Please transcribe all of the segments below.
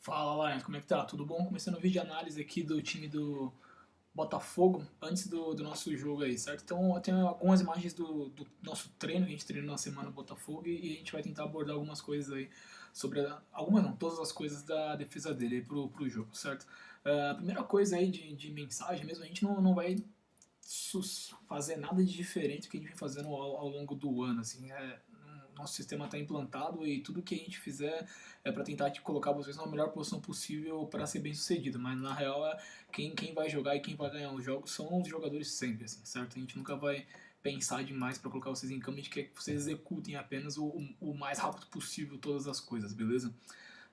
Fala, Lions, como é que tá? Tudo bom? Começando o vídeo de análise aqui do time do Botafogo antes do nosso jogo aí, certo? Então eu tenho algumas imagens do nosso treino, que a gente treinou na semana no Botafogo e a gente vai tentar abordar algumas coisas aí sobre, algumas não, todas as coisas da defesa dele aí pro jogo, certo? A primeira coisa aí de mensagem mesmo, a gente não vai fazer nada de diferente do que a gente vem fazendo ao longo do ano, assim, nosso sistema está implantado e tudo que a gente fizer é para tentar te colocar vocês na melhor posição possível para ser bem sucedido, mas na real quem vai jogar e quem vai ganhar os jogos são os jogadores sempre, assim, certo? A gente nunca vai pensar demais para colocar vocês em campo, a gente quer que vocês executem apenas o mais rápido possível todas as coisas, beleza?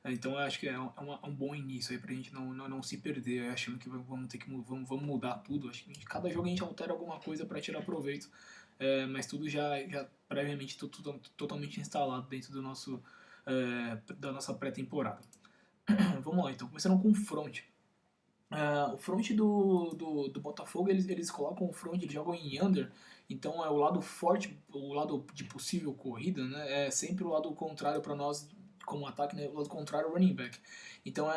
Então eu acho que é um bom início aí pra gente não se perder achando que vamos ter que vamos mudar tudo. Acho que cada jogo a gente altera alguma coisa para tirar proveito, mas tudo já previamente totalmente instalado dentro da nossa pré-temporada. Vamos lá então, começando com o front. O front do Botafogo, eles colocam o front, eles jogam em under, então é o lado forte, o lado de possível corrida, né? É sempre o lado contrário para nós como ataque, né? O lado contrário é o running back. Então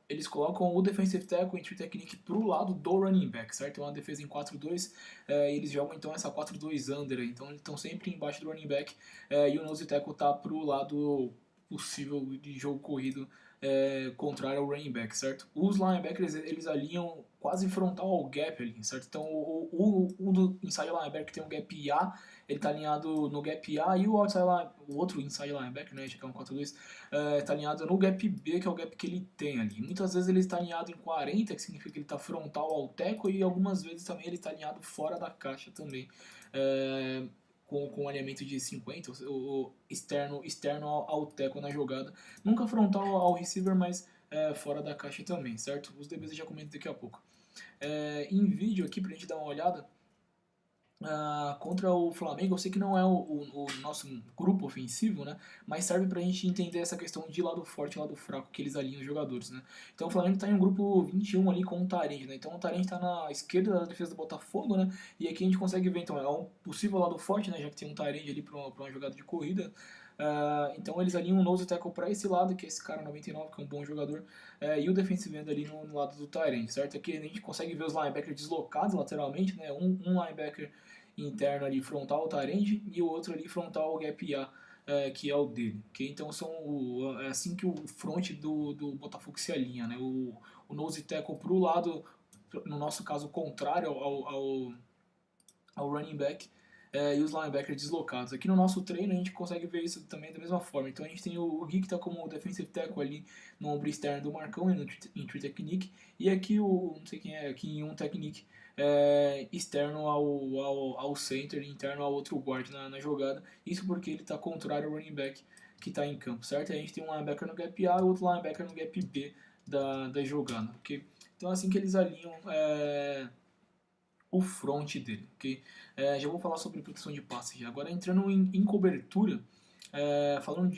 eles colocam o defensive tackle entry technique pro lado do running back, certo? É uma defesa em 4-2, eles jogam então essa 4-2 under, então eles estão sempre embaixo do running back, e o nose tackle tá pro lado possível de jogo corrido, contrário ao running back, certo? Os linebackers, eles alinham quase frontal ao gap ali, certo? Então o do inside linebacker tem um gap A, ele está alinhado no gap A, e o outro inside linebacker, né, já que é um 4-2, está alinhado no gap B, que é o gap que ele tem ali. Muitas vezes ele está alinhado em 40, que significa que ele está frontal ao tackle, e algumas vezes também ele está alinhado fora da caixa também. Com alinhamento de 50, o externo ao tackle na jogada. Nunca frontal ao receiver, mas fora da caixa também, certo? Os DBs eu já comento daqui a pouco. Em vídeo aqui, pra gente dar uma olhada, contra o Flamengo, eu sei que não é o nosso grupo ofensivo, né? Mas serve pra gente entender essa questão de lado forte e lado fraco que eles alinham os jogadores, né? Então o Flamengo tá em um grupo 21 ali com o Tarente, né? Então o Tarente tá na esquerda da defesa do Botafogo, né? E aqui a gente consegue ver, então, é um possível lado forte, né? Já que tem um Tarente ali pra uma jogada de corrida. Então eles alinham um nose tackle para esse lado, que é esse cara 99, que é um bom jogador, e o defensive end ali no lado do Tyrant, certo? Aqui a gente consegue ver os linebackers deslocados lateralmente, né? Um linebacker interno ali frontal ao Tyrant e o outro ali frontal ao gap A, que é o dele. Okay? Então é assim que o front do Botafogo se alinha, né? O nose tackle pro lado, no nosso caso, contrário ao running back, e os linebackers deslocados. Aqui no nosso treino a gente consegue ver isso também da mesma forma. Então a gente tem o Gui que está como defensive tackle ali no ombro externo do Marcão e no entry technique, e aqui não sei quem é, aqui em um technique externo ao center, interno ao outro guard na jogada. Isso porque ele está contrário ao running back que está em campo, certo? E a gente tem um linebacker no gap A e outro linebacker no gap B da jogada, ok? Então é assim que eles alinham o front dele, ok? Já vou falar sobre proteção de passe já. Agora entrando em cobertura, falando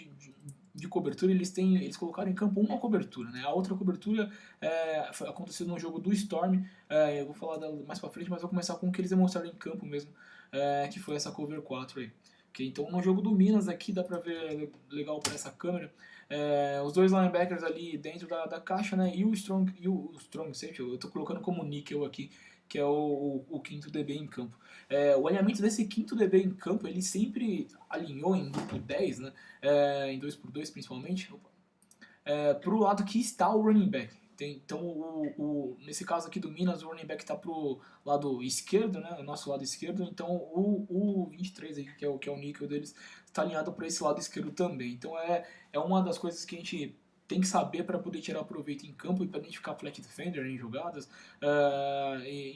de cobertura, eles colocaram em campo uma cobertura, né? A outra cobertura aconteceu no jogo do Storm, eu vou falar dela mais pra frente, mas vou começar com o que eles demonstraram em campo mesmo, que foi essa cover 4 aí. Okay, então no jogo do Minas aqui dá pra ver legal para essa câmera, os dois linebackers ali dentro da caixa, né? E o Strong Safety, eu tô colocando como níquel aqui, que é o quinto DB em campo. O alinhamento desse quinto DB em campo, ele sempre alinhou em duplo 10, né? Em 2x2 principalmente, pro lado que está o running back. Então, nesse caso aqui do Minas, o running back está pro lado esquerdo, né? O nosso lado esquerdo. Então, o 23 aí, que é o níquel deles, está alinhado para esse lado esquerdo também. Então, é uma das coisas que a gente tem que saber para poder tirar proveito em campo e para identificar flat defender em jogadas,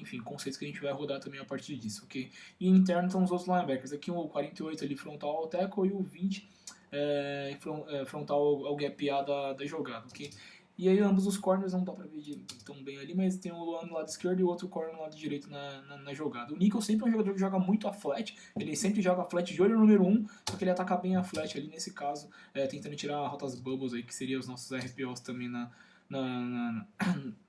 enfim, conceitos que a gente vai rodar também a partir disso, ok? E interno estão os outros linebackers, aqui o 48 ali frontal ao tackle e o 20 frontal ao gap A da jogada, ok? E aí ambos os corners não dá pra ver tão bem ali, mas tem o Luan no lado esquerdo e o outro corner no lado direito na jogada. O Nickel sempre é um jogador que joga muito a flat, ele sempre joga a flat de olho número 1, só que ele ataca bem a flat ali nesse caso, tentando tirar rotas bubbles aí, que seriam os nossos RPOs também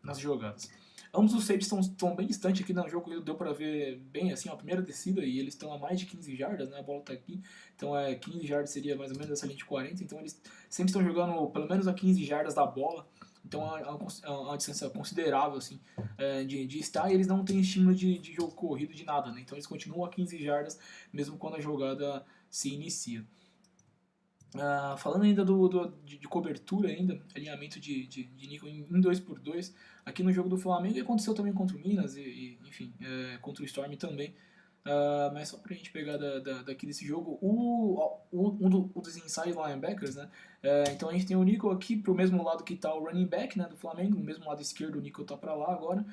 nas jogadas. Ambos os safes estão bem distantes aqui no jogo, deu pra ver bem assim, a primeira descida, e eles estão a mais de 15 jardas, né, a bola tá aqui, então 15 jardas seria mais ou menos essa linha de 40, então eles sempre estão jogando pelo menos a 15 jardas da bola, então é uma distância considerável assim, de estar, e eles não têm estímulo de jogo corrido, de nada, né? Então eles continuam a 15 jardas mesmo quando a jogada se inicia. Falando ainda de cobertura ainda, alinhamento de nickel em 2x2, aqui no jogo do Flamengo, e aconteceu também contra o Minas enfim, contra o Storm também. Mas só pra gente pegar daqui desse jogo, um dos inside linebackers, né? Então a gente tem o Nico aqui pro mesmo lado que tá o running back, né, do Flamengo, no mesmo lado esquerdo o Nico tá pra lá agora.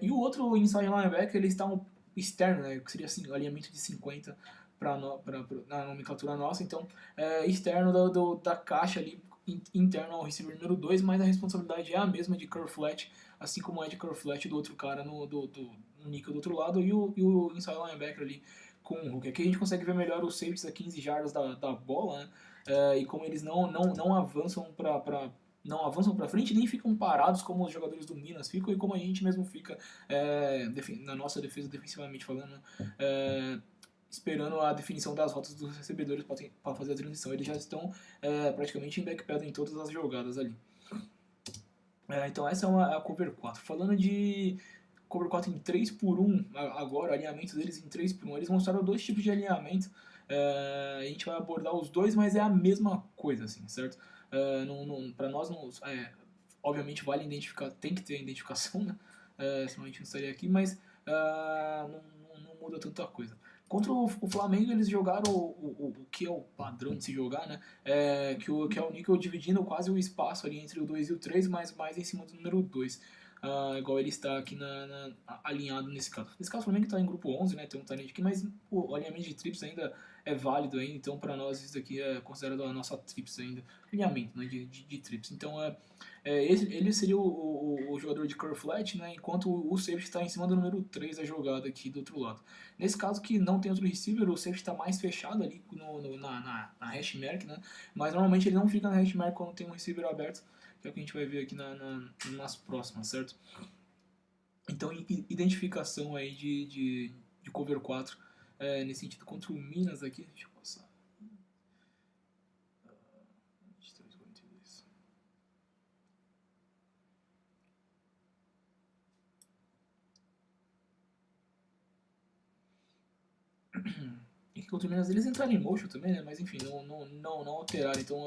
E o outro inside linebacker, ele está um externo, né, que seria assim, o alinhamento de 50 na nomenclatura nossa, então externo da caixa ali, interno ao receiver número 2, mas a responsabilidade é a mesma de curl flat, assim como é de curl flat do outro cara no Nico do outro lado, e o inside linebacker ali com o Hulk. Aqui a gente consegue ver melhor os safeties a 15 jardas da bola, né? E como eles não avançam para frente, nem ficam parados como os jogadores do Minas ficam, e como a gente mesmo fica na nossa defesa, defensivamente falando, esperando a definição das rotas dos recebedores para fazer a transição. Eles já estão praticamente em backpedal em todas as jogadas ali. Então essa é a cover 4. Falando de cover 4 em 3x1 agora, o alinhamento deles em 3x1, eles mostraram dois tipos de alinhamento. A gente vai abordar os dois, mas é a mesma coisa, assim, certo? Para nós, obviamente vale identificar, tem que ter identificação, né? Senão a gente não estaria aqui, mas não muda tanta coisa. Contra o Flamengo, eles jogaram o que é o padrão de se jogar, né? Que é o Nickel dividindo quase o espaço ali entre o 2 e o 3, mas mais em cima do número 2. Igual ele está aqui alinhado nesse caso. Nesse caso, o Flamengo está em grupo 11, né? Tem um talento aqui, mas o alinhamento de trips ainda é válido ainda, então para nós isso daqui é considerado a nossa trips ainda. Alinhamento, né? De trips. Então ele seria o jogador de curl flat, né? Enquanto o safety está em cima do número 3 da jogada aqui do outro lado. Nesse caso que não tem outro receiver, o safety está mais fechado ali na hash mark, né? Mas normalmente ele não fica na hash mark quando tem um receiver aberto, que é o que a gente vai ver aqui nas próximas, certo? Então, identificação aí de cover 4 nesse sentido contra o Minas aqui. Deixa eu passar. 23:42. E que contra o Minas eles entraram em motion também, né? Mas enfim, não alteraram. Então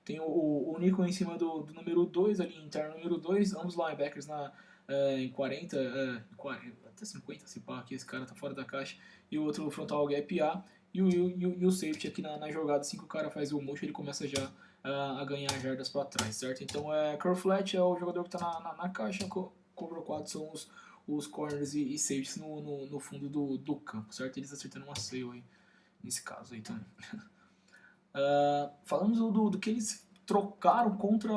tem o Nico em cima do número 2, ali interno número 2, ambos linebackers em 40, 40, até 50, se pá, aqui esse cara tá fora da caixa, e o outro frontal gap A, e o safety aqui na jogada, assim que o cara faz o motion, ele começa já a ganhar jardas para trás, certo? Então curl flat é o jogador que tá na caixa, cover 4 são os corners e safeties no fundo do campo, certo? Eles acertando uma sale aí, nesse caso aí também. Falamos do que eles trocaram contra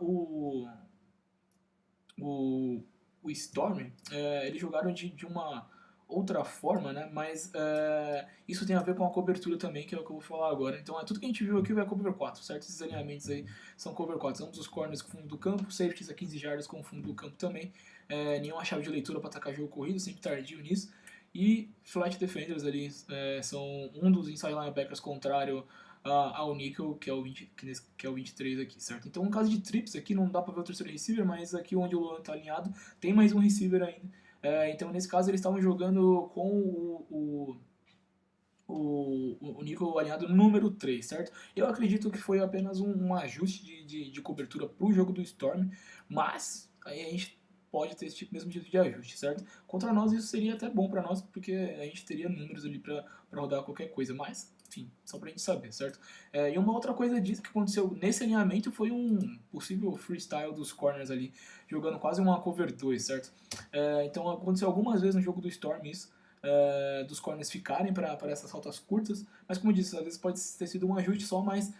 o Storm, eles jogaram de uma outra forma, né? Mas isso tem a ver com a cobertura também, que é o que eu vou falar agora. Então tudo que a gente viu aqui vai cover 4, certo? Esses alinhamentos aí são cover 4. Ambos os corners com o fundo do campo, safeties a 15 jardas com o fundo do campo também. Nenhuma chave de leitura para atacar jogo corrido, sempre tardio nisso. E flat defenders ali são um dos inside linebackers contrário ao Nickel, que é o 23 aqui, certo? Então, no caso de trips aqui, não dá pra ver o terceiro receiver, mas aqui onde o Luan tá alinhado, tem mais um receiver ainda. Então, nesse caso, eles estavam jogando com o Nickel alinhado no número 3, certo? Eu acredito que foi apenas um ajuste de cobertura pro jogo do Storm, mas aí a gente pode ter esse mesmo tipo de ajuste, certo? Contra nós isso seria até bom para nós, porque a gente teria números ali para rodar qualquer coisa, mas enfim, só pra gente saber, certo? E uma outra coisa disso que aconteceu nesse alinhamento foi um possível freestyle dos corners ali, jogando quase uma cover 2, certo? Então aconteceu algumas vezes no jogo do Storm isso, dos corners ficarem para essas rotas curtas, mas como eu disse, às vezes pode ter sido um ajuste só, mas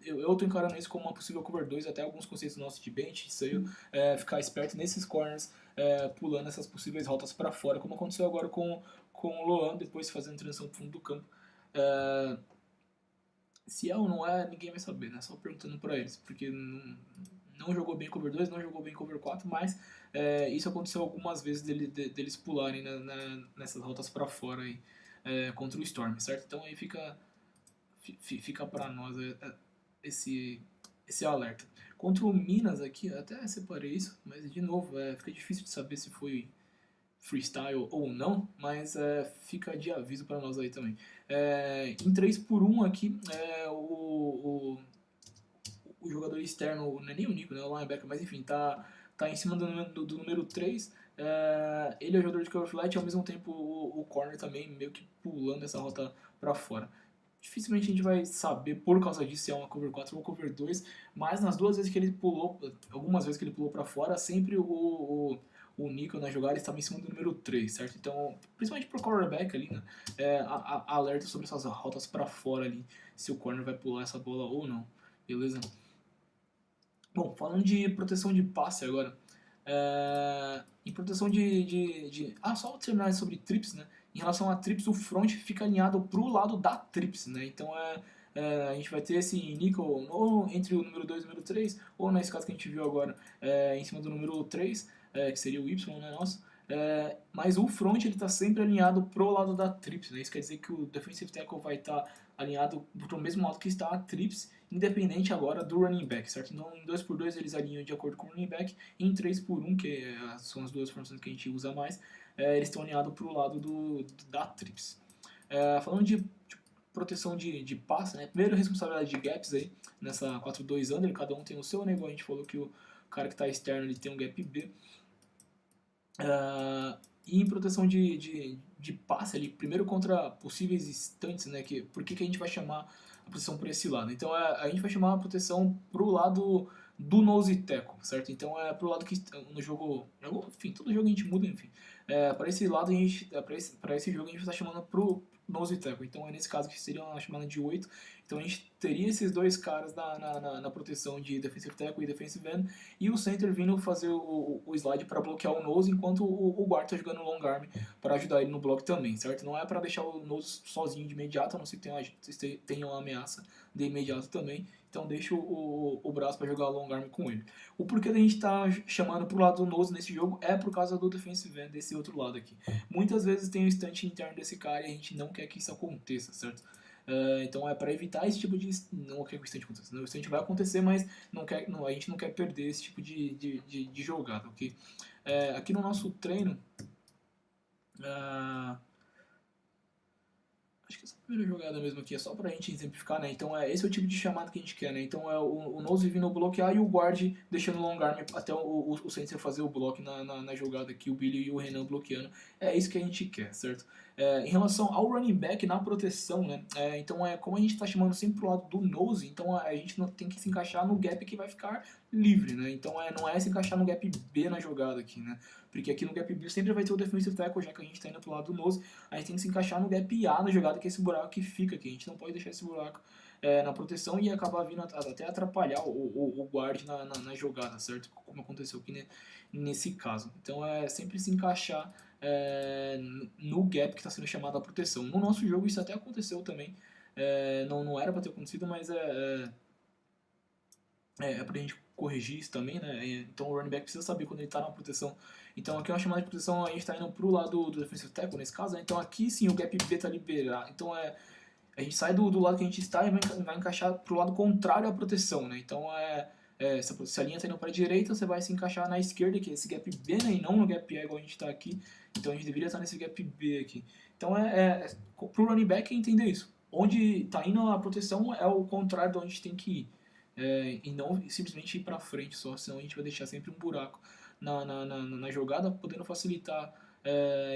eu tô encarando isso como uma possível cover 2, até alguns conceitos nossos de bench, sale, ficar esperto nesses corners, pulando essas possíveis rotas para fora, como aconteceu agora com o Loan, depois fazendo transição pro fundo do campo. Se é ou não é, ninguém vai saber, né? Só perguntando para eles, porque não jogou bem cover 2, não jogou bem cover 4, mas isso aconteceu algumas vezes deles pularem nessas rotas para fora aí, contra o Storm, certo? Então aí fica para nós esse esse alerta. Contra o Minas aqui, eu até separei isso, mas de novo, fica difícil de saber se foi freestyle ou não, mas fica de aviso para nós aí também. Em 3x1 aqui, o jogador externo, não é nem o Nico, né, o linebacker, mas enfim, tá em cima do número 3. Ele é o jogador de cover flat e ao mesmo tempo o corner também meio que pulando essa rota para fora. Dificilmente a gente vai saber por causa disso se é uma cover 4 ou uma cover 2, mas nas duas vezes que ele pulou, algumas vezes que ele pulou para fora, sempre o Nico na jogada estava em cima do número 3, certo? Então, principalmente pro quarterback ali, né? Alerta sobre essas rotas para fora ali, se o corner vai pular essa bola ou não, beleza? Bom, falando de proteção de passe agora. Em proteção só terminar sobre trips, né? Em relação a trips, o front fica alinhado para o lado da trips, né? Então a gente vai ter esse nickel ou entre o número 2 e o número 3, ou nesse caso que a gente viu agora, em cima do número 3, que seria o Y, né, nosso. Mas o front ele está sempre alinhado pro lado da trips, né? Isso quer dizer que o defensive tackle vai estar alinhado pro mesmo lado que está a trips, independente agora do running back, certo? Então em 2x2 eles alinham de acordo com o running back, e em 3x1, que são as duas formações que a gente usa mais, eles estão alinhados pro lado da trips. Falando de proteção de passe, né? Primeiro responsabilidade de gaps aí, nessa 4-2 under, cada um tem o seu, né? Igual a gente falou que o cara que está externo ele tem um gap B. E em proteção de passe ali, primeiro contra possíveis estantes, né? Por que a gente vai chamar a proteção por esse lado? Então a gente vai chamar a proteção pro lado do nose tackle, certo? Então pro lado que no jogo, enfim, todo jogo a gente muda, enfim. Para esse lado, para esse jogo a gente está chamando pro nose tackle. Então nesse caso que seria uma chamada de 8. Então a gente teria esses dois caras na proteção de defensive tackle e defensive end, e o center vindo fazer o slide para bloquear o nose, enquanto o guard está jogando long arm para ajudar ele no bloco também, certo? Não é para deixar o nose sozinho de imediato, a não ser que tenha uma ameaça de imediato também. Então deixa o braço para jogar long arm com ele. O porquê da gente estar chamando pro lado do nose nesse jogo é por causa do defensive end desse outro lado aqui. Muitas vezes tem o instante interno desse cara e a gente não quer que isso aconteça, certo? Então é para evitar esse tipo de... Não quer que o instante aconteça. O instante vai acontecer, mas a gente não quer perder esse tipo de jogada, ok? Aqui no nosso treino... acho que essa primeira jogada mesmo aqui é só pra gente exemplificar, né? Então esse é o tipo de chamada que a gente quer, né? Então o nose vindo bloquear e o guard deixando o long arm até o center fazer o bloco na jogada aqui, o Billy e o Renan bloqueando. É isso que a gente quer, certo? Em relação ao running back na proteção, né? Então como a gente está chamando sempre pro lado do nose, então a gente não tem que se encaixar no gap que vai ficar livre, né? Então não é se encaixar no gap B na jogada aqui, né? Porque aqui no gap B sempre vai ter o defensive tackle, já que a gente está indo pro lado do nose, a gente tem que se encaixar no gap A na jogada, que é esse buraco que fica aqui. A gente não pode deixar esse buraco na proteção e acabar vindo até atrapalhar o guard na jogada, certo? Como aconteceu aqui nesse caso. Então sempre se encaixar no gap que está sendo chamado a proteção. No nosso jogo isso até aconteceu também. Não era para ter acontecido, mas pra gente corrigir isso também, né? Então o running back precisa saber quando ele está na proteção. Então aqui é uma chamada de proteção, a gente está indo pro lado do defensive tackle nesse caso, né? Então aqui sim o gap B está liberado. Então a gente sai do lado que a gente está e vai encaixar pro lado contrário à proteção, né? Então se a linha está indo para a direita, você vai se encaixar na esquerda, que é esse gap B, né? E não no gap A igual a gente está aqui. Então a gente deveria estar nesse gap B aqui. Então pro running back entender isso. Onde está indo a proteção é o contrário de onde a gente tem que ir. E não simplesmente ir para frente só, senão a gente vai deixar sempre um buraco na jogada, podendo facilitar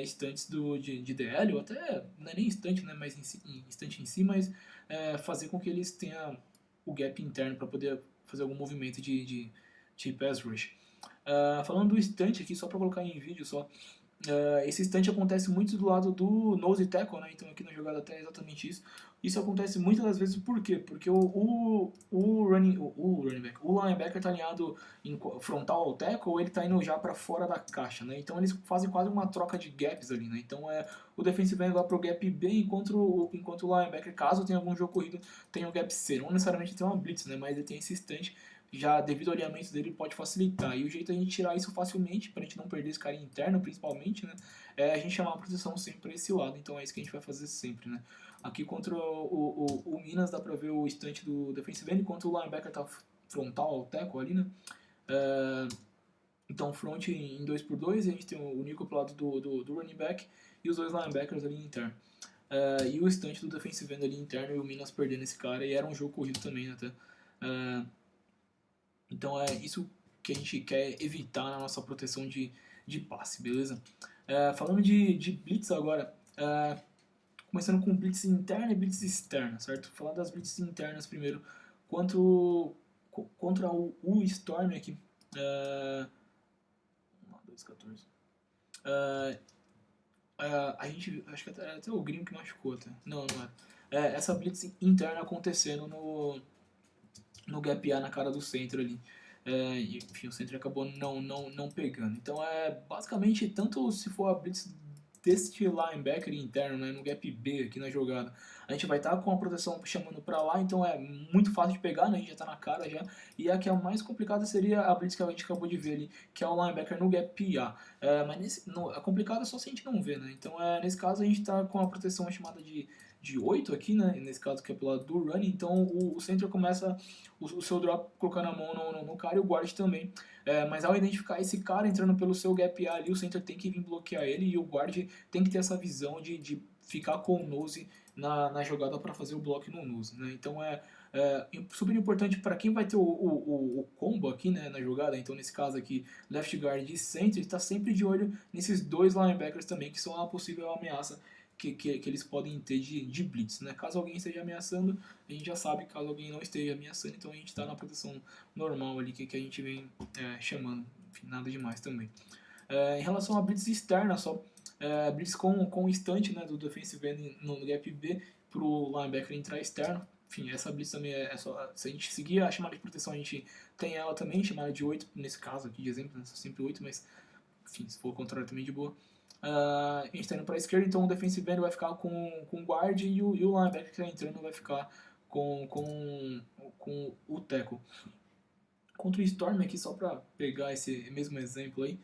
instantes de DL, ou até, não é nem instante, né, mas instante em si, mas fazer com que eles tenham o gap interno para poder fazer algum movimento de pass rush. Falando do instante aqui, só para colocar em vídeo só, esse instante acontece muito do lado do nose tackle, né? Então aqui na jogada até é exatamente isso. Isso acontece muitas das vezes por quê? Porque o linebacker está alinhado frontal ao tackle, ou ele está indo já para fora da caixa, né? Então eles fazem quase uma troca de gaps ali, né? Então o defensive end vai para o gap B, enquanto o linebacker, caso tenha algum jogo corrido, tem o gap C. Não necessariamente tem uma blitz, né? Mas ele tem esse instante, já devido ao alinhamento dele pode facilitar. E o jeito de a gente tirar isso facilmente, para a gente não perder esse cara interno principalmente, né, é a gente chamar a proteção sempre para esse lado. Então é isso que a gente vai fazer sempre, né. Aqui contra o Minas dá para ver o instante do defensive end, enquanto o linebacker tá frontal ao tackle ali, né? Então, front em 2x2, e a gente tem o Nico pro lado do running back e os dois linebackers ali interno. E o restante do defensive end ali interno e o Minas perdendo esse cara, e era um jogo corrido também, né, até. Então é isso que a gente quer evitar na nossa proteção de passe, beleza? Falando de blitz agora, começando com blitz interna e blitz externa, certo? Vou falar das blitz internas primeiro. Contra o Storm aqui, 2-14. A gente, acho que até o Gringo que machucou até. Não é. Essa blitz interna acontecendo no gap A na cara do centro ali. E, enfim, o centro acabou não pegando. Então, basicamente, tanto se for a blitz deste linebacker interno, né, no gap B aqui na jogada, a gente vai estar com a proteção chamando para lá, então é muito fácil de pegar, né, a gente já está na cara já. E a que é a mais complicada seria a blitz que a gente acabou de ver ali, que é o linebacker no gap A. Mas a complicada é só se a gente não vê, né. Então, nesse caso, a gente está com a proteção chamada de 8 aqui, né, nesse caso que é pelo lado do running, então o center começa o seu drop colocando a mão no cara e o guard também. Mas ao identificar esse cara entrando pelo seu gap A ali, o center tem que vir bloquear ele e o guard tem que ter essa visão de ficar com o nose na jogada para fazer o bloco no nose, né? Então é super importante para quem vai ter o combo aqui, né, na jogada. Então nesse caso aqui, left guard e center, está sempre de olho nesses dois linebackers também, que são uma possível ameaça que eles podem ter de blitz, né? Caso alguém esteja ameaçando, a gente já sabe, caso alguém não esteja ameaçando, então a gente está na proteção normal ali que a gente vem chamando, enfim, nada demais também. Em relação a blitz externa só, blitz com o instante, né, do defensive end no gap B para o linebacker entrar externo. Enfim, essa blitz também é só, se a gente seguir a chamada de proteção, a gente tem ela também, chamada de 8, nesse caso aqui de exemplo, né, sempre 8, mas enfim, se for o contrário também de boa. A gente está indo para a esquerda, então o defensive end vai ficar com o guard e o linebacker que está entrando vai ficar com o tackle. Contra o Storm aqui, só para pegar esse mesmo exemplo aí,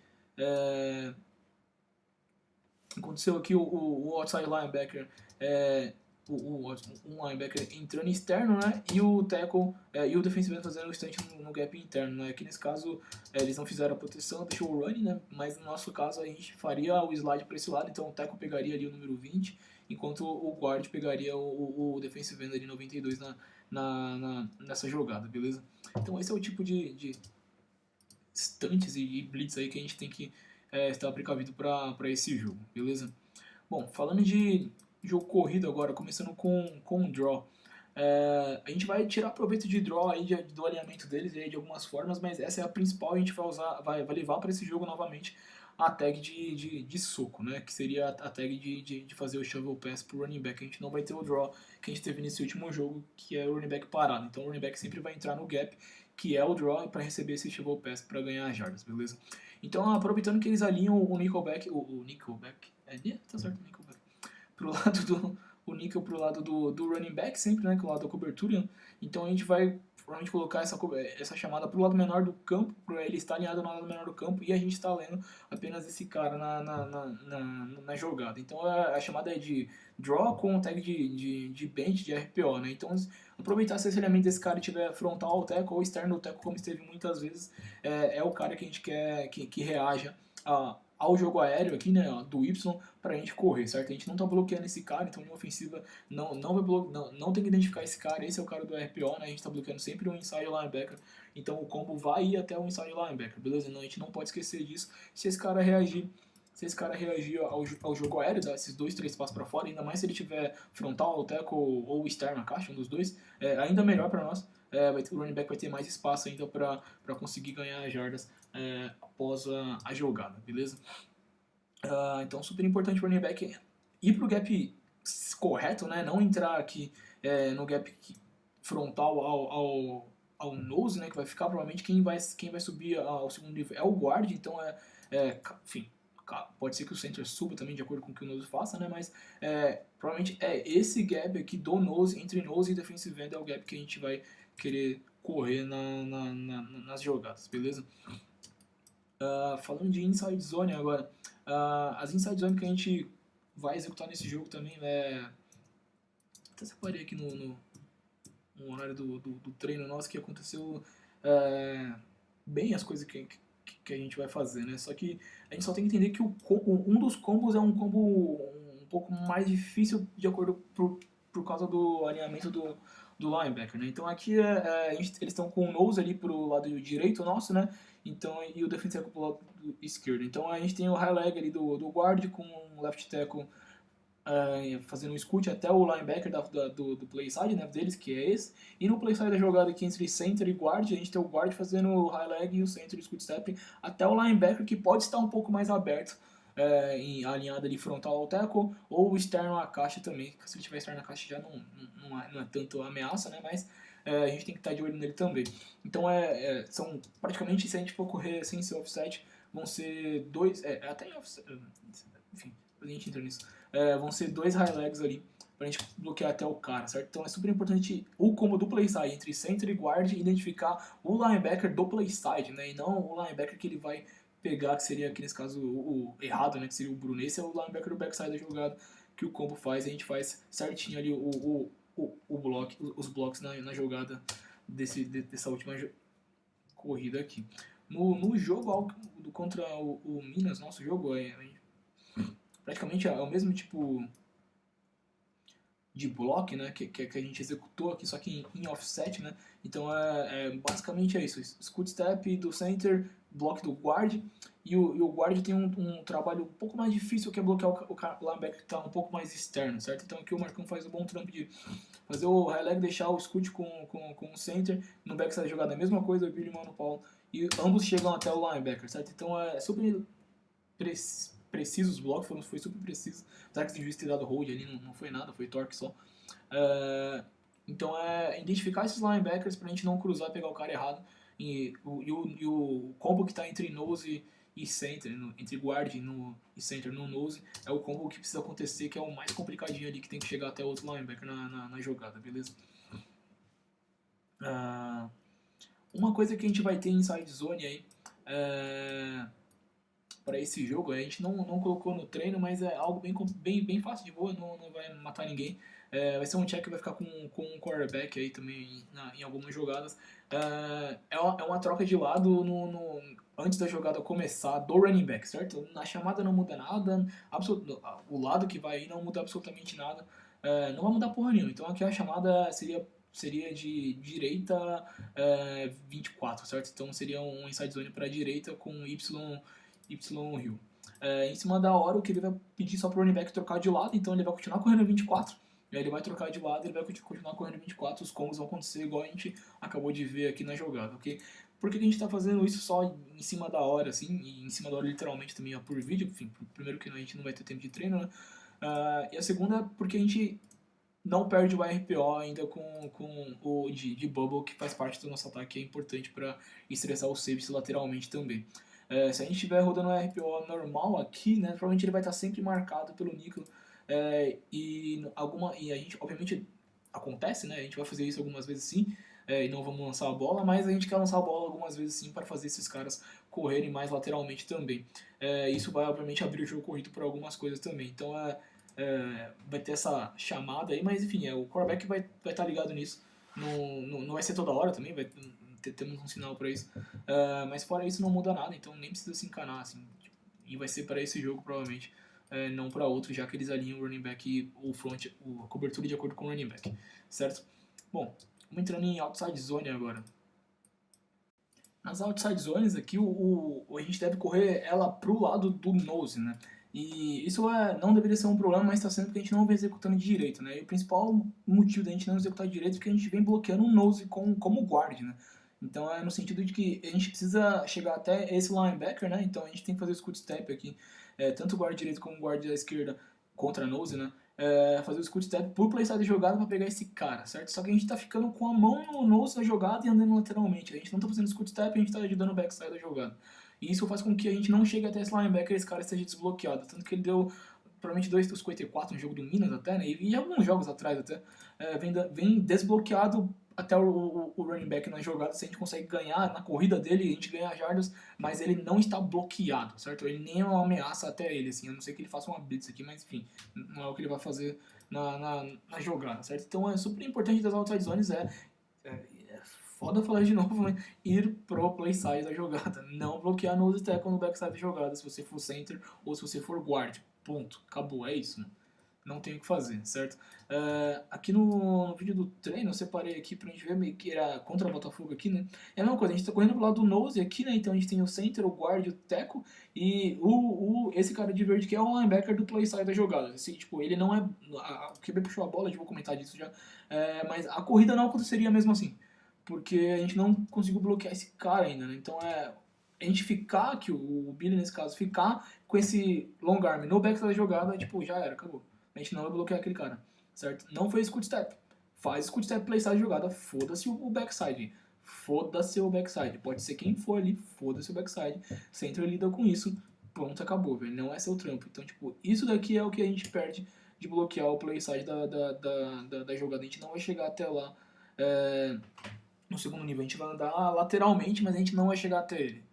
aconteceu aqui o outside linebacker, um linebacker entrando externo, né, e o tackle e o defensive end fazendo o instante no gap interno, né. Aqui nesse caso eles não fizeram a proteção, deixou o running, né, mas no nosso caso a gente faria o slide para esse lado, então o tackle pegaria ali o número 20, enquanto o guard pegaria o defensive end ali 92 nessa jogada, beleza? Então esse é o tipo de instantes e blitz aí que a gente tem que estar precavido para esse jogo, beleza? Bom, falando de jogo corrido agora, começando com o draw. A gente vai tirar proveito de draw aí, do alinhamento deles aí, de algumas formas, mas essa é a principal, a gente vai usar, vai levar para esse jogo novamente a tag de soco, né? Que seria a tag de fazer o shovel pass pro running back. A gente não vai ter o draw que a gente teve nesse último jogo, que é o running back parado. Então o running back sempre vai entrar no gap, que é o draw, para receber esse shovel pass para ganhar as jardas, beleza? Então, aproveitando que eles alinham o nickelback, o nickelback, tá certo, o nickelback, pro lado o nickel pro lado do running back sempre, né, que é o lado da cobertura. Então a gente vai provavelmente colocar essa chamada pro lado menor do campo, para ele estar alinhado no lado menor do campo e a gente está lendo apenas esse cara na jogada. Então a chamada é de draw com tag de bench, de RPO, né? Então aproveitar se esse elemento desse cara tiver frontal ao tackle ou externo ao tackle, como esteve muitas vezes, é o cara que a gente quer que reaja ao jogo aéreo aqui, né, do Y, pra gente correr, certo? A gente não tá bloqueando esse cara, então em ofensiva não tem que identificar esse cara, esse é o cara do RPO, né? A gente tá bloqueando sempre um inside linebacker, então o combo vai ir até o inside linebacker, beleza? Não, a gente não pode esquecer disso. Se esse cara reagir ao jogo aéreo, dar esses 2, 3 passos para fora, ainda mais se ele tiver frontal, tackle ou externo na caixa, um dos dois, ainda melhor para nós. O running back vai ter mais espaço ainda para conseguir ganhar as jardas após a jogada, beleza? Então, super importante o running back ir pro gap correto, né? Não entrar aqui no gap frontal ao nose, né? Que vai ficar provavelmente quem vai subir ao segundo nível é o guard, então enfim, pode ser que o center suba também de acordo com o que o nose faça, né? Mas provavelmente esse gap aqui do nose, entre nose e defensive end, é o gap que a gente vai querer correr nas jogadas, beleza? Falando de inside zone agora, as inside zone que a gente vai executar nesse jogo também até separei aqui no horário do treino nosso que aconteceu bem as coisas que a gente vai fazer, né? Só que a gente só tem que entender que um dos combos é um combo um pouco mais difícil de acordo por causa do alinhamento do linebacker, né? Então aqui eles estão com o nose ali pro lado direito nosso, né? Então, e o defensive tackle pro lado esquerdo. Então a gente tem o high leg ali do guard com o left tackle fazendo um scoot até o linebacker do play side, né, deles, que é esse. E no play side da jogada aqui entre center e guard, a gente tem o guard fazendo o high leg e o center scoot step até o linebacker, que pode estar um pouco mais aberto, alinhado ali frontal ao tackle, ou externo à caixa também. Se ele estiver externo à caixa já não é tanto ameaça, né, mas a gente tem que estar de olho nele também. Então são praticamente, se a gente for correr sem ser offset, vão ser dois, até em offset, enfim, a gente entra nisso. Vão ser dois high legs ali pra gente bloquear até o cara, certo? Então é super importante o combo do play side entre center e guard identificar o linebacker do play side, né? E não o linebacker que ele vai pegar, que seria aqui nesse caso o errado, né? Que seria o Bruno. Esse é o linebacker do backside da jogada que o combo faz e a gente faz certinho ali os blocos na jogada dessa última corrida aqui. No jogo contra o Minas, nosso jogo praticamente é o mesmo tipo de block, né, que a gente executou aqui, só que em offset, né, então basicamente é isso, scoot step do center, block do guard, e o guard tem um trabalho um pouco mais difícil, que é bloquear o linebacker que está um pouco mais externo, certo? Então aqui o Marcão faz um bom trampo de fazer o high leg, deixar o scoot com o center, no backside da jogada a mesma coisa, o Billy Mano Paulo, e ambos chegam até o linebacker, certo? Então é super preciso os blocos, foi super preciso. Apesar que se devia ter dado hold ali, não foi nada, foi torque só. Então identificar esses linebackers pra gente não cruzar e pegar o cara errado. E o combo que tá entre nose e center, entre guard e center no nose, é o combo que precisa acontecer, que é o mais complicadinho ali, que tem que chegar até o outro linebacker na jogada, beleza? Uma coisa que a gente vai ter em inside zone aí para esse jogo, a gente não colocou no treino, mas é algo bem fácil de boa, não vai matar ninguém. Vai ser um check que vai ficar com um quarterback aí também em algumas jogadas. É uma troca de lado antes da jogada começar do running back, certo? Na chamada não muda nada, o lado que vai aí não muda absolutamente nada, não vai mudar porra nenhuma. Então aqui a chamada seria de direita 24, certo? Então seria um inside zone para a direita com Y Hill. Em cima da hora, o que ele vai pedir só pro running back trocar de lado, então ele vai continuar correndo 24, ele vai trocar de lado, ele vai continuar correndo 24, os combos vão acontecer igual a gente acabou de ver aqui na jogada, ok? Por que a gente está fazendo isso só em cima da hora, assim, e em cima da hora literalmente também por vídeo? Enfim, primeiro que a gente não vai ter tempo de treino, né? E a segunda é porque a gente não perde o RPO ainda com o de bubble, que faz parte do nosso ataque, que é importante para estressar o safety lateralmente também. Se a gente estiver rodando o RPO normal aqui, né, provavelmente ele vai estar sempre marcado pelo níquel. E a gente, obviamente, acontece, né? A gente vai fazer isso algumas vezes sim, e não vamos lançar a bola, mas a gente quer lançar a bola algumas vezes sim para fazer esses caras correrem mais lateralmente também. Isso vai, obviamente, abrir o jogo corrido por algumas coisas também. Então, vai ter essa chamada aí, mas enfim, o quarterback vai estar ligado nisso. Não vai ser toda hora também, temos um sinal para isso. Mas fora isso não muda nada, então nem precisa se encanar, assim. E vai ser para esse jogo provavelmente, não para outro, já que eles alinham o running back e o front, a cobertura de acordo com o running back, certo? Bom, vamos entrando em outside zone agora. Nas outside zones aqui, a gente deve correr ela pro lado do nose, né? E isso não deveria ser um problema, mas está sendo porque a gente não vem executando direito, né? E o principal motivo da gente não executar direito é que a gente vem bloqueando o nose como guard, né? Então é no sentido de que a gente precisa chegar até esse linebacker, né? Então a gente tem que fazer o scoot step aqui, tanto o guard direito como o guard da esquerda contra a nose, né? Fazer o scoot step por playside da jogada para pegar esse cara, certo? Só que a gente tá ficando com a mão no nose da jogada e andando lateralmente. A gente não tá fazendo scoot step, a gente tá ajudando o backside da jogada. E isso faz com que a gente não chegue até esse linebacker e esse cara esteja desbloqueado. Tanto que ele deu provavelmente 2,54 no jogo do Minas até, né? E alguns jogos atrás até. Vem desbloqueado até o running back na jogada, se a gente consegue ganhar na corrida dele, a gente ganha jardas, mas ele não está bloqueado, certo? Ele nem é uma ameaça até ele, assim, a não ser que ele faça uma blitz aqui, mas enfim, não é o que ele vai fazer na jogada, certo? Então é super importante das outside zones foda falar de novo, mas ir pro play side da jogada. Não bloquear nose tackle no backside da jogada se você for center ou se você for guard. Ponto. Acabou. É isso, mano. Não tem o que fazer, certo? Aqui no vídeo do treino, eu separei aqui pra gente ver meio que era contra o Botafogo aqui, né? É a mesma coisa, a gente tá correndo pro lado do nose aqui, né? Então a gente tem o center, o guard, o tackle e esse cara de verde que é o linebacker do play side da jogada. Esse, tipo, ele não é... O QB puxou a bola, eu vou comentar disso já. Mas a corrida não aconteceria mesmo assim. Porque a gente não conseguiu bloquear esse cara ainda, né? Então a gente ficar aqui, o Billy nesse caso, ficar com esse long arm no back da jogada, tipo, já era, acabou. A gente não vai bloquear aquele cara, certo? Não fez scoot step. Faz scoot step, play side jogada, foda-se o backside. Foda-se o backside. Pode ser quem for ali, foda-se o backside. Center lida com isso, pronto, acabou, velho. Não é seu trampo. Então, tipo, isso daqui é o que a gente perde de bloquear o play side da jogada. A gente não vai chegar até lá no segundo nível. A gente vai andar lateralmente, mas a gente não vai chegar até ele.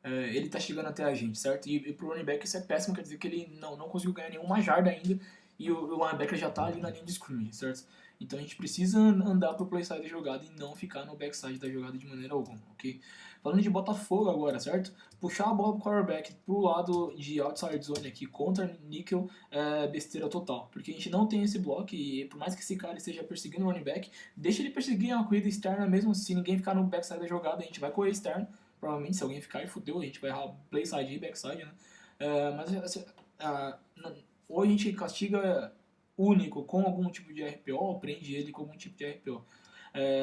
Ele tá chegando até a gente, certo? E pro running back isso é péssimo, quer dizer que ele não conseguiu ganhar nenhuma jarda ainda e o linebacker já tá ali na linha de scrimmage, certo? Então a gente precisa andar pro play side da jogada e não ficar no backside da jogada de maneira alguma, ok? Falando de Botafogo agora, certo? Puxar a bola pro quarterback pro lado de outside zone aqui contra nickel é besteira total, porque a gente não tem esse bloco e por mais que esse cara esteja perseguindo o running back, deixa ele perseguir uma corrida externa mesmo se ninguém ficar no backside da jogada, a gente vai correr externo. Provavelmente, se alguém ficar, fudeu, a gente vai errar play side e backside, né? Mas assim, ou a gente castiga único com algum tipo de RPO, ou prende ele com algum tipo de RPO.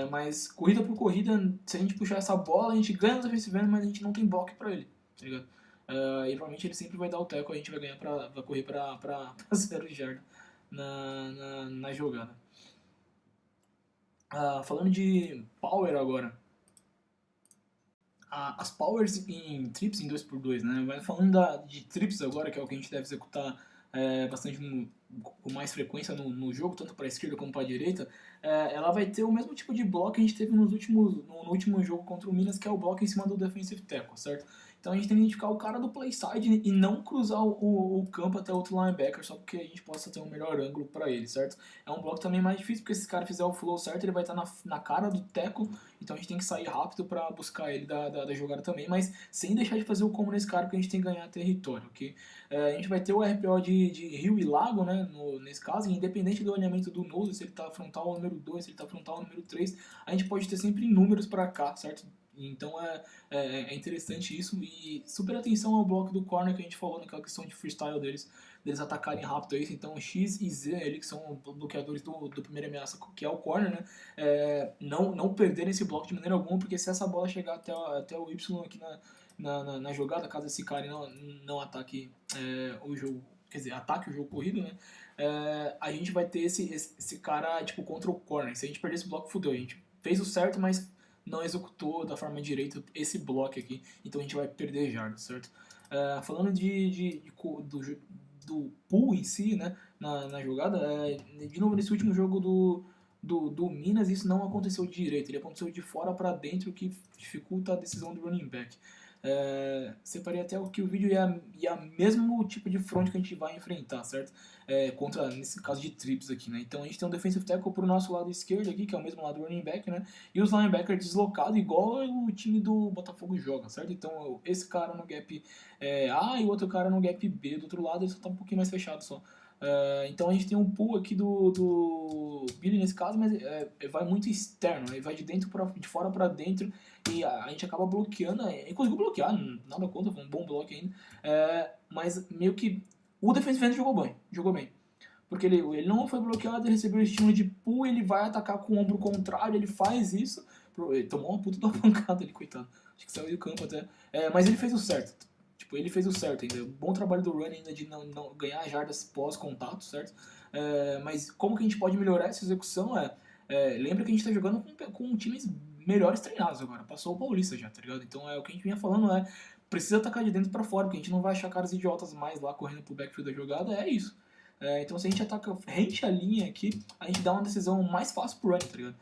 Mas corrida por corrida, se a gente puxar essa bola, a gente ganha os defensive end, mas a gente não tem bloco pra ele, tá ligado? E provavelmente ele sempre vai dar o tackle, a gente vai ganhar vai correr pra 0 jarda na jogada. Falando de power agora. As powers em trips em 2x2, né? Mas falando de trips agora, que é o que a gente deve executar bastante com mais frequência no jogo, tanto para a esquerda como para a direita, ela vai ter o mesmo tipo de bloco que a gente teve no último jogo contra o Minas, que é o bloco em cima do defensive tackle, certo? Então a gente tem que identificar o cara do play side e não cruzar o campo até outro linebacker, só porque a gente possa ter um melhor ângulo para ele, certo? É um bloco também mais difícil, porque se esse cara fizer o flow certo, ele vai estar na cara do tackle, então a gente tem que sair rápido para buscar ele da jogada também, mas sem deixar de fazer o combo nesse cara, porque a gente tem que ganhar território, ok? A gente vai ter o RPO de rio e lago, né, nesse caso, independente do alinhamento do nose, se ele está frontal ao número 2, se ele está frontal ao número 3, a gente pode ter sempre números para cá, certo? Então é interessante isso e super atenção ao bloco do corner que a gente falou naquela questão de freestyle deles atacarem rápido isso. Então X e Z ali, que são bloqueadores do primeiro ameaça, que é o corner, né? Não perderem esse bloco de maneira alguma, porque se essa bola chegar até o Y aqui na jogada, caso esse cara não ataque o jogo, quer dizer, ataque o jogo corrido, né? A gente vai ter esse cara tipo contra o corner. Se a gente perder esse bloco, fudeu. A gente fez o certo, mas não executou da forma direita esse bloco aqui, então a gente vai perder jardas, certo? Falando do pull em si, né, na jogada, de novo nesse último jogo do Minas, isso não aconteceu direito, ele aconteceu de fora para dentro, que dificulta a decisão do running back. Separei até que o vídeo ia mesmo tipo de front que a gente vai enfrentar, certo? Contra, nesse caso de trips aqui, né? Então a gente tem um defensive tackle pro nosso lado esquerdo aqui, que é o mesmo lado do running back, né? E os linebackers deslocados, igual o time do Botafogo joga, certo? Então esse cara no gap A e o outro cara no gap B do outro lado, ele só tá um pouquinho mais fechado só. Então a gente tem um pull aqui do Billy nesse caso, mas vai muito externo, né? Vai de fora para dentro e a gente acaba bloqueando. Ele conseguiu bloquear, nada contra, foi um bom bloco ainda, mas meio que o defensive end jogou bem. Porque ele não foi bloqueado, ele recebeu o estímulo de pull, ele vai atacar com o ombro contrário, ele faz isso. Ele tomou uma puta de uma pancada ali, coitado. Acho que saiu do campo até. Mas ele fez o certo. Tipo, ele fez o certo ainda. Bom trabalho do Run ainda de não ganhar jardas pós-contato, certo? Mas como que a gente pode melhorar essa execução? Lembra que a gente tá jogando com times melhores treinados agora. Passou o Paulista já, tá ligado? Então o que a gente vinha falando precisa atacar de dentro pra fora, porque a gente não vai achar caras idiotas mais lá correndo pro backfield da jogada, isso. Então se a gente ataca rente a linha aqui, a gente dá uma decisão mais fácil pro running, tá ligado?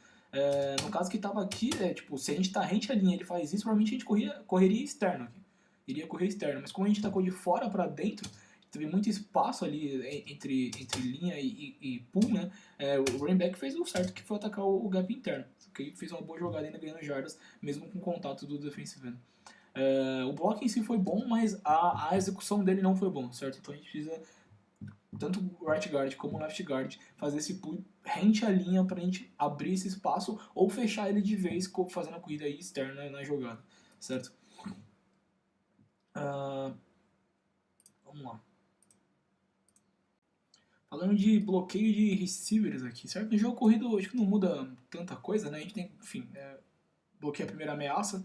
No caso que tava aqui, tipo, se a gente tá rente a linha e ele faz isso, provavelmente a gente correria externo aqui. Iria correr externo, mas como a gente tacou de fora pra dentro, teve muito espaço ali entre linha e pool, né? O running back fez o certo, que foi atacar o gap interno. Que fez uma boa jogada ainda ganhando jardas, mesmo com o contato do defensive end. O bloco em si foi bom, mas a execução dele não foi bom, certo? Então a gente precisa, tanto o right guard como o left guard, fazer esse pull rente a linha pra gente abrir esse espaço ou fechar ele de vez fazendo a corrida aí externa na jogada, certo? Vamos lá. Falando de bloqueio de receivers aqui, certo? No jogo corrido acho que não muda tanta coisa, né? A gente tem, enfim, bloqueia a primeira ameaça.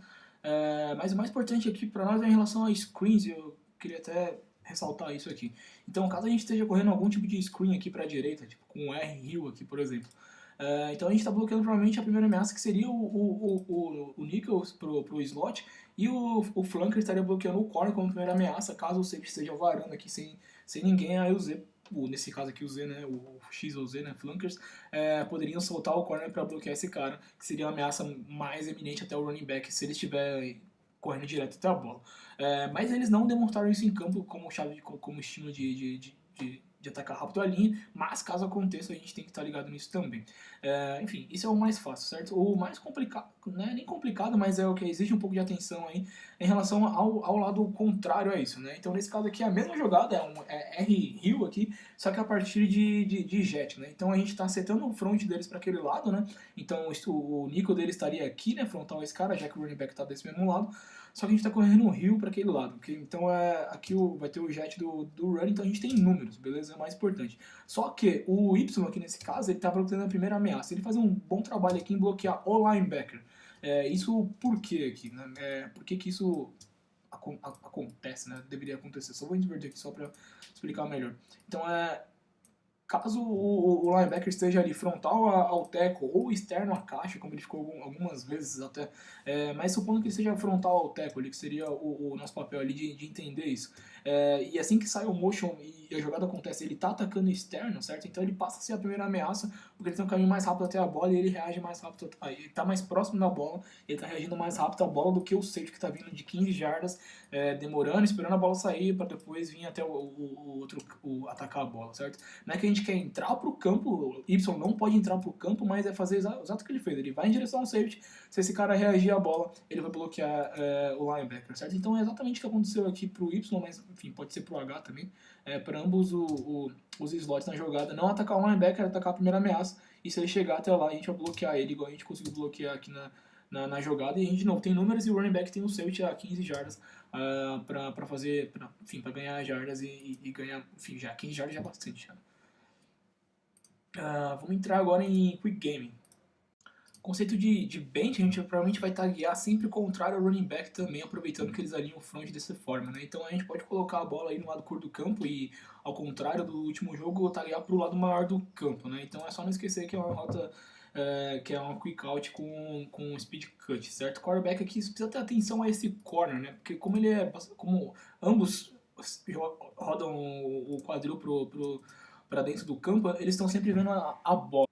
Mas o mais importante aqui para nós é em relação a screens, eu queria até ressaltar isso aqui. Então, caso a gente esteja correndo algum tipo de screen aqui para a direita, tipo com o R-Hill aqui, por exemplo, então a gente está bloqueando provavelmente a primeira ameaça, que seria o Nichols pro slot, e o flanker estaria bloqueando o corner como primeira ameaça, caso o safety esteja varando aqui sem ninguém, aí o Z, nesse caso aqui o Z, né, o X ou Z, né, flankers, poderiam soltar o corner para bloquear esse cara, que seria a ameaça mais eminente até o running back, se ele estiver correndo direto até a bola. Mas eles não demonstraram isso em campo como chave, como estímulo de atacar rápido a linha, mas caso aconteça a gente tem que estar ligado nisso também. Enfim, isso é o mais fácil, certo? O mais complicado, não é nem complicado, mas é o que exige um pouco de atenção aí em relação ao lado contrário a isso, né? Então nesse caso aqui a mesma jogada é R-Hill aqui, só que a partir de jet, né? Então a gente está setando o front deles para aquele lado, né? Então o Nico dele estaria aqui, né? Frontal a esse cara, já que o running back está desse mesmo lado. Só que a gente está correndo um rio para aquele lado. Okay? Então aqui vai ter o jet do run, então a gente tem números, beleza? É o mais importante. Só que o Y aqui nesse caso, ele está bloqueando a primeira ameaça. Ele faz um bom trabalho aqui em bloquear o linebacker. Isso por quê aqui? Né? Por que isso acontece, né? Deveria acontecer. Só vou inverter aqui só para explicar melhor. Então caso o linebacker esteja ali frontal ao tackle ou externo à caixa, como ele ficou algumas vezes até, mas supondo que ele esteja frontal ao tackle, ali, que seria o nosso papel ali de entender isso. E assim que sai o motion e a jogada acontece, ele está atacando externo, certo? Então ele passa a ser a primeira ameaça, porque ele tem um caminho mais rápido até a bola e ele reage mais rápido, ele está mais próximo da bola, ele está reagindo mais rápido à bola do que o safety que está vindo de 15 jardas, demorando, esperando a bola sair para depois vir até o outro atacar a bola, certo? Não é que a gente quer entrar pro campo, o Y não pode entrar pro campo, mas é fazer exato o que ele fez. Ele vai em direção ao safety, se esse cara reagir à bola, ele vai bloquear o linebacker, certo? Então é exatamente o que aconteceu aqui pro Y, mas enfim, pode ser pro H também. Para ambos os slots na jogada, não atacar o linebacker, atacar a primeira ameaça, e se ele chegar até lá, a gente vai bloquear ele, igual a gente conseguiu bloquear aqui na jogada, e a gente não tem números e o running back tem um safety a 15 jardas para fazer, enfim, para ganhar jardas e ganhar, enfim, já 15 jardas já é bastante. Já. Vamos entrar agora em Quick Gaming. O conceito de bench, a gente provavelmente vai taguear sempre o contrário ao running back também, aproveitando que eles alinham o front dessa forma, né? Então a gente pode colocar a bola aí no lado curto do campo e, ao contrário do último jogo, taguear para o lado maior do campo, né? Então é só não esquecer que é uma rota que é uma quick out com speed cut, certo? O quarterback aqui precisa ter atenção a esse corner, né? Porque como ambos rodam o quadril para dentro do campo, eles estão sempre vendo a bola.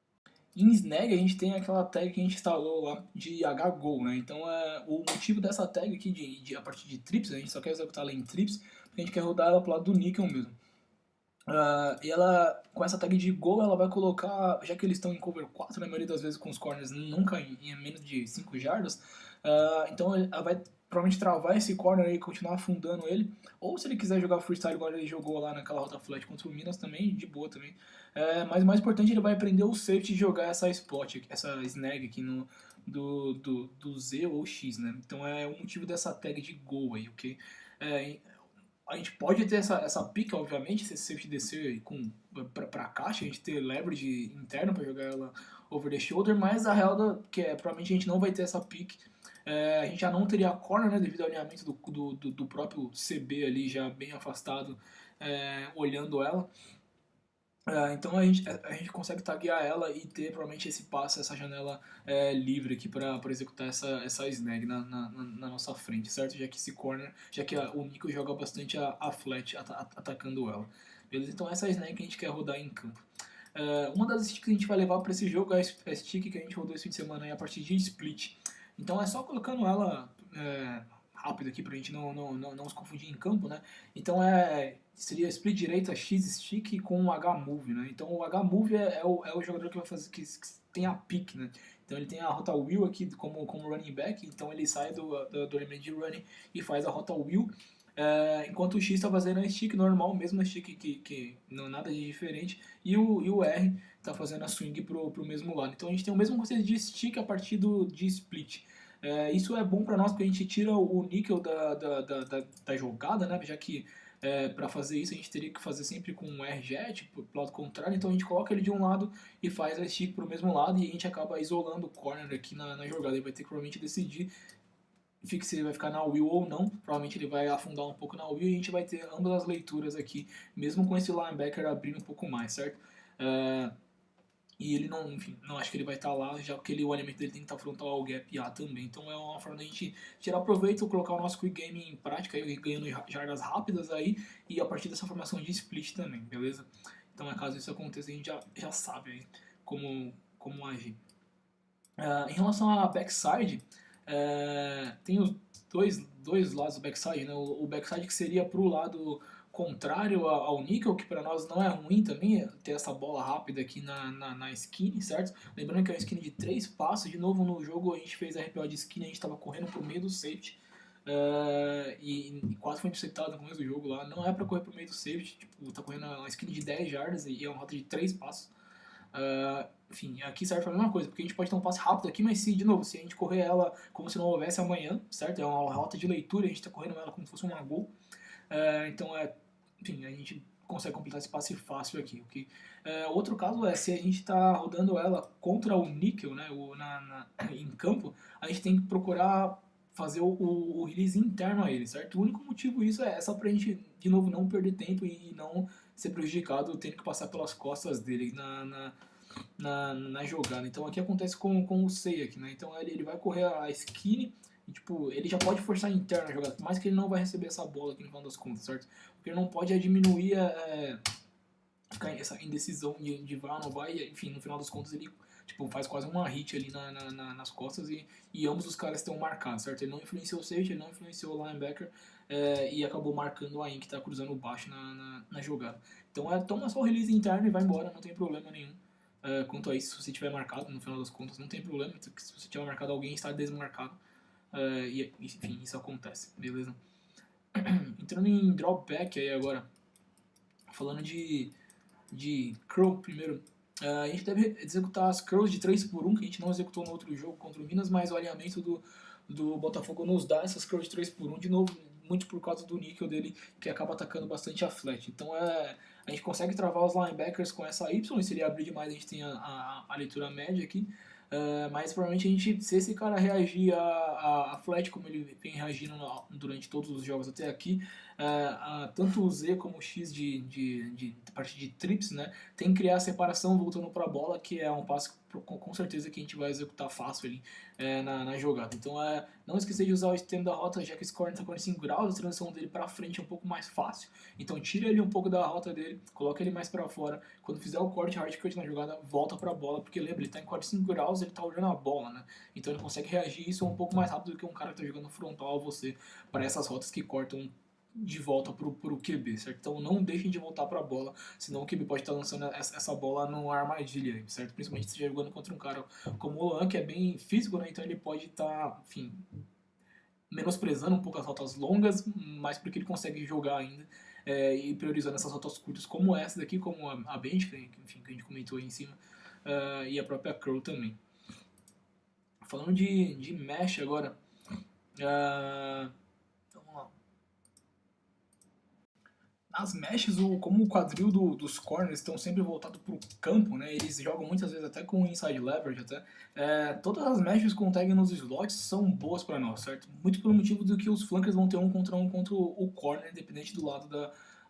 Em Snag a gente tem aquela tag que a gente instalou lá de HGO, né? Então o motivo dessa tag aqui a partir de trips, a gente só quer executar ela em trips, porque a gente quer rodar ela pro lado do níquel mesmo. E ela, com essa tag de Go, ela vai colocar, já que eles estão em cover 4, na maioria das vezes com os corners nunca em menos de 5 jardas, então ela vai provavelmente travar esse corner e continuar afundando ele, ou se ele quiser jogar freestyle igual ele jogou lá naquela rota flat contra o Minas também, de boa também. Mas o mais importante, ele vai aprender o safety de jogar essa spot, essa snag aqui do Z ou X, né? Então é o motivo dessa tag de Go aí, ok? A gente pode ter essa pica, obviamente, se esse safety descer pra caixa, a gente ter leverage interno para jogar ela over the shoulder, mas a real que provavelmente a gente não vai ter essa pick. A gente já não teria a corner, né, devido ao alinhamento do próprio CB ali, já bem afastado, olhando ela. Então a gente consegue taguear ela e ter provavelmente esse passe, essa janela livre aqui para executar essa snag na nossa frente, certo? Já que esse corner, já que o Nico joga bastante a flat atacando ela. Beleza? Então essa é a snag que a gente quer rodar em campo. Uma das sticks que a gente vai levar para esse jogo é a stick que a gente rodou esse fim de semana aí, a partir de split. Então é só colocando ela rápido aqui pra gente não se confundir em campo, né? Então seria split direita X-stick com o H-move, né? Então o H-move é o jogador que vai fazer que tem a pick, né? Então ele tem a rota wheel aqui como running back, então ele sai do elemento de running e faz a rota wheel. Enquanto o X está fazendo a stick normal, mesmo a stick que não nada de diferente, e o R está fazendo a swing pro mesmo lado. Então a gente tem o mesmo conceito de stick a partir de split. Isso é bom para nós porque a gente tira o níquel da jogada, né? Já que para fazer isso a gente teria que fazer sempre com um R-jet pro lado contrário, então a gente coloca ele de um lado e faz a stick pro mesmo lado e a gente acaba isolando o corner aqui na jogada. Ele vai ter que provavelmente decidir se ele vai ficar na wheel ou não. Provavelmente ele vai afundar um pouco na wheel e a gente vai ter ambas as leituras aqui, mesmo com esse linebacker abrindo um pouco mais, certo? E ele não, enfim, não acho que ele vai estar lá, já que o alimento dele tem que estar frontal ao gap A também. Então é uma forma da gente tirar proveito, colocar o nosso quick game em prática, aí, ganhando jardas rápidas aí, e a partir dessa formação de split também, beleza? Então, caso isso aconteça, a gente já sabe aí como agir. Em relação à backside, tem os dois lados do backside, né? O backside que seria para o lado contrário ao níquel, que para nós não é ruim também, ter essa bola rápida aqui na skinny, certo? Lembrando que é uma skinny de 3 passos, de novo no jogo a gente fez a RPO de skinny, a gente estava correndo por meio do safety, e quase foi interceptado no começo do jogo lá. Não é para correr por meio do safety, tipo, tá correndo uma skinny de 10 jardas e é uma rota de 3 passos. Enfim, aqui serve para a mesma coisa, porque a gente pode ter um passe rápido aqui, mas se, de novo, se a gente correr ela como se não houvesse amanhã, certo? É uma rota de leitura, a gente está correndo ela como se fosse uma gol. Então, enfim, a gente consegue completar esse passe fácil aqui. Okay? Outro caso é se a gente está rodando ela contra o níquel, né, em campo, a gente tem que procurar fazer o release interno a ele, certo? O único motivo isso é só pra gente, de novo, não perder tempo e não ser prejudicado tendo que passar pelas costas dele na jogada. Então aqui acontece com o Sei aqui, né? Então ele vai correr a skinny e, tipo, ele já pode forçar interno a jogada, por mais que ele não vai receber essa bola aqui no final das contas, certo? Porque ele não pode diminuir ficar essa indecisão de vai ou não vai, enfim, no final das contas ele tipo, faz quase uma hit ali nas costas e ambos os caras estão marcados, certo? Ele não influenciou o safety, ele não influenciou o linebacker e acabou marcando a In que está cruzando baixo na jogada. Então toma só o release interno e vai embora, não tem problema nenhum. Quanto a isso, se você tiver marcado, no final das contas, não tem problema. Se você tiver marcado alguém, está desmarcado. E enfim, isso acontece, beleza? Entrando em dropback aí agora, falando de curl primeiro. A gente deve executar as curls de 3x1, que a gente não executou no outro jogo contra o Minas, mas o alinhamento do Botafogo nos dá essas curls de 3x1 de novo, muito por causa do níquel dele, que acaba atacando bastante a flat. Então a gente consegue travar os linebackers com essa Y, e se ele abrir demais a gente tem a leitura média aqui. Mas provavelmente a gente, se esse cara reagir a flat como ele vem reagindo durante todos os jogos até aqui, tanto o Z como o X de parte de trips, né, tem que criar a separação voltando para a bola, que é um passo com certeza que a gente vai executar fácil ali na jogada. Então não esquecer de usar o stem da rota, já que esse corner está 45 graus, a transição dele para frente é um pouco mais fácil. Então tira ele um pouco da rota dele, coloca ele mais para fora. Quando fizer o corte, hard cut na jogada, volta para a bola, porque lembra, ele está em 45 graus, ele está olhando a bola, né? Então ele consegue reagir isso um pouco mais rápido do que um cara que está jogando frontal a você para essas rotas que cortam de volta pro QB, certo? Então não deixem de voltar para a bola, senão o QB pode estar lançando essa bola numa armadilha, certo? Principalmente se estiver jogando contra um cara como o Olan, que é bem físico, né? Então ele pode estar, enfim, menosprezando um pouco as rotas longas, mas porque ele consegue jogar ainda e priorizando essas rotas curtas como essa daqui, como a bench, enfim, que a gente comentou aí em cima, e a própria curl também. Falando de mesh agora, vamos lá. As meshes, como o quadril dos corners estão sempre voltados para o campo, né? Eles jogam muitas vezes até com inside leverage, todas as meshes com tag nos slots são boas para nós, certo? Muito pelo motivo do que os flankers vão ter um contra o corner, independente do lado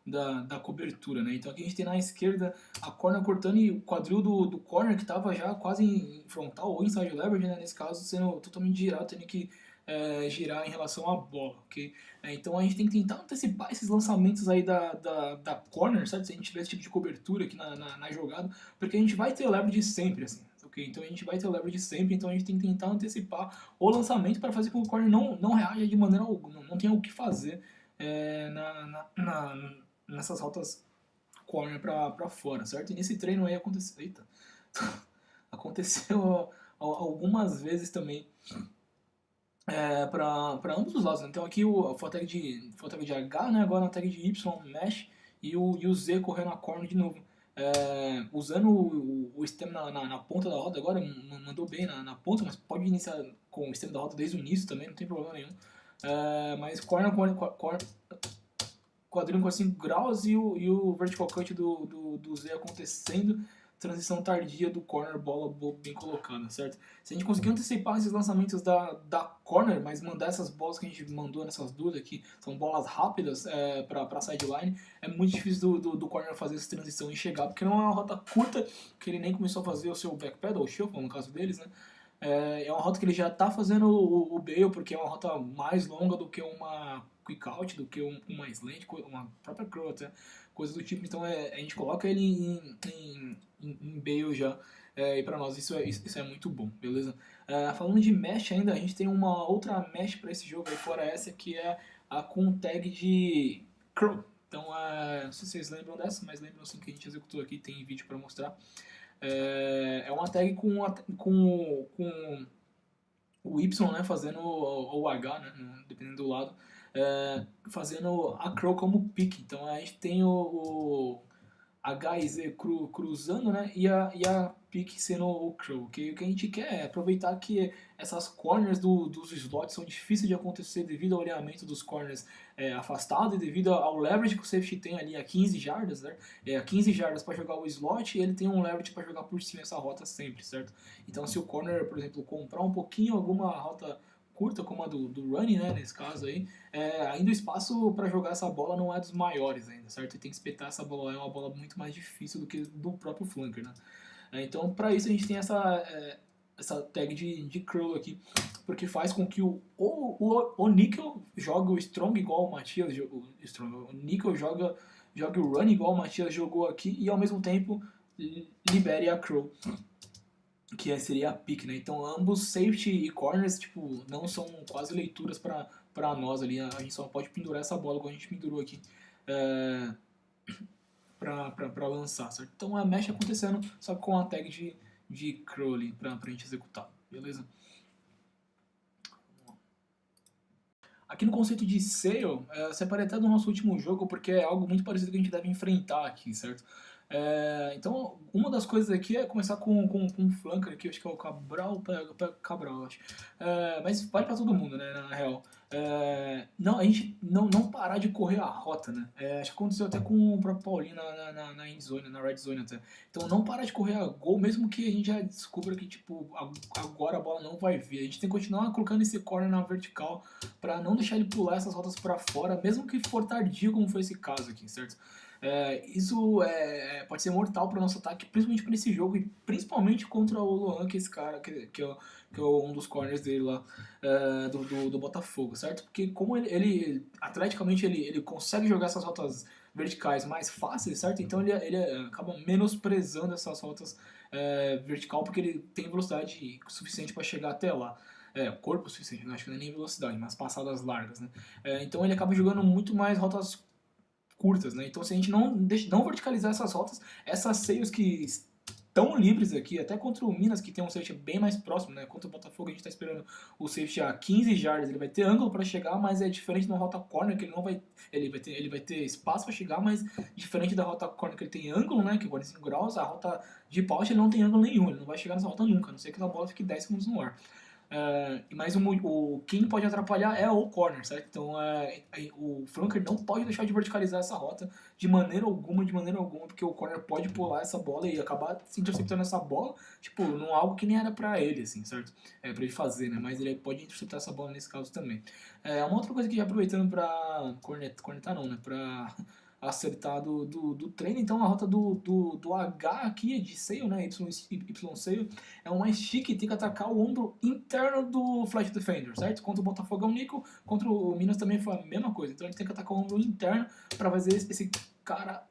da cobertura, né? Então aqui a gente tem na esquerda a corner cortando e o quadril do corner que estava já quase em frontal ou inside leverage, né? Nesse caso sendo totalmente girado, tendo que girar em relação à bola, ok? Então a gente tem que tentar antecipar esses lançamentos aí da corner, certo? Se a gente tiver esse tipo de cobertura aqui na jogada, porque a gente vai ter leverage sempre, assim, ok? Então a gente vai ter leverage sempre, então a gente tem que tentar antecipar o lançamento para fazer com que o corner não reaja de maneira alguma, não tenha o que fazer nessas rotas corner pra fora, certo? E nesse treino aí aconteceu, eita, aconteceu algumas vezes também para ambos os lados, né? Então aqui foi a tag de H, né? Agora na tag de Y, mesh, e o Z correndo a corner de novo. Usando o stem na ponta da roda agora, mandou bem na ponta, mas pode iniciar com o stem da roda desde o início também, não tem problema nenhum. Mas corner, quadril em 45 graus e o vertical cut do Z acontecendo, transição tardia do corner, bola bem colocada, certo? Se a gente conseguir antecipar esses lançamentos da corner, mas mandar essas bolas que a gente mandou nessas duas aqui, são bolas rápidas para sideline, é muito difícil do corner fazer essa transição e chegar, porque não é uma rota curta, que ele nem começou a fazer o seu backpedal, ou shuffle, no caso deles, né? É uma rota que ele já está fazendo o bail, porque é uma rota mais longa do que uma quick out, do que uma slant, uma própria curl até, coisa do tipo. Então a gente coloca ele em bail já, e para nós isso é muito bom, beleza? Falando de mesh ainda, a gente tem uma outra mesh para esse jogo aí, fora essa, que é a com tag de curl. Então, não sei se vocês lembram dessa, mas lembram assim que a gente executou aqui, tem vídeo para mostrar. É uma tag com o Y, né, fazendo, ou o H, né, dependendo do lado, fazendo a curl como pick. Então a gente tem o H e Z cruzando, né, e a pick sendo o curl. O que a gente quer é aproveitar que essas corners dos slots são difíceis de acontecer devido ao alinhamento dos corners afastado e devido ao leverage que o safety tem ali a 15 jardas, né? 15 jardas para jogar o slot e ele tem um leverage para jogar por cima essa rota sempre, certo? Então se o corner, por exemplo, comprar um pouquinho alguma rota curta como a do running, né, nesse caso aí, ainda o espaço para jogar essa bola não é dos maiores ainda, certo? E tem que espetar essa bola, é uma bola muito mais difícil do que do próprio flanker, né? Então, para isso a gente tem essa tag de curl aqui, porque faz com que o Nickel jogue o Strong igual o Matias, o Nickel jogue o Run igual o Matias jogou aqui e ao mesmo tempo libere a curl, que seria a pick, né? Então ambos safety e corners tipo, não são quase leituras para nós ali, a gente só pode pendurar essa bola como a gente pendurou aqui. Para lançar, certo? Então a mesh acontecendo, só com a tag de curl ali pra gente executar, beleza? Aqui no conceito de sale, separei até do nosso último jogo, porque é algo muito parecido que a gente deve enfrentar aqui, certo? Então, uma das coisas aqui é começar com um flanker aqui, acho que é o Cabral, pega Cabral, acho. Mas vale pra todo mundo, né, na real. Não, a gente não parar de correr a rota, né? Acho que aconteceu até com o próprio Paulinho na endzone, na red zone até. Então não parar de correr a gol, mesmo que a gente já descubra que, tipo, agora a bola não vai vir. A gente tem que continuar colocando esse corner na vertical para não deixar ele pular essas rotas para fora, mesmo que for tardio, como foi esse caso aqui, certo? Isso pode ser mortal para o nosso ataque, principalmente para esse jogo, e principalmente contra o Luan, que é esse cara, que é um dos corners dele lá, do Botafogo, certo? Porque como ele atleticamente, ele consegue jogar essas rotas verticais mais fáceis, certo? Então ele acaba menosprezando essas rotas vertical, porque ele tem velocidade suficiente para chegar até lá. Corpo suficiente, não acho que não é nem velocidade, mas passadas largas, né? Então ele acaba jogando muito mais rotas curtas, né? Então se a gente não verticalizar essas rotas, essas seios que estão livres aqui, até contra o Minas, que tem um safety bem mais próximo, né? Contra o Botafogo a gente está esperando o safety a 15 jardas, ele vai ter ângulo para chegar, mas é diferente da rota corner, que ele vai ter espaço para chegar, mas diferente da rota corner que ele tem ângulo, né? Que é 45 graus, a rota de poste ele não tem ângulo nenhum, ele não vai chegar nessa rota nunca, a não ser que a bola fique 10 segundos no ar. Mas quem pode atrapalhar é o corner, certo? Então o flanker não pode deixar de verticalizar essa rota de maneira alguma, porque o corner pode pular essa bola e acabar se interceptando essa bola, tipo, num algo que nem era pra ele, assim, certo? Pra ele fazer, né? Mas ele pode interceptar essa bola nesse caso também. Uma outra coisa que já aproveitando pra cornetar não, né? Pra acertar do treino, então a rota do H aqui de seio, né? Y seio, é um mais chique, tem que atacar o ombro interno do flash defender, certo? Contra o Botafogo é um Nico, contra o Minas também foi a mesma coisa. Então a gente tem que atacar o ombro interno para fazer esse cara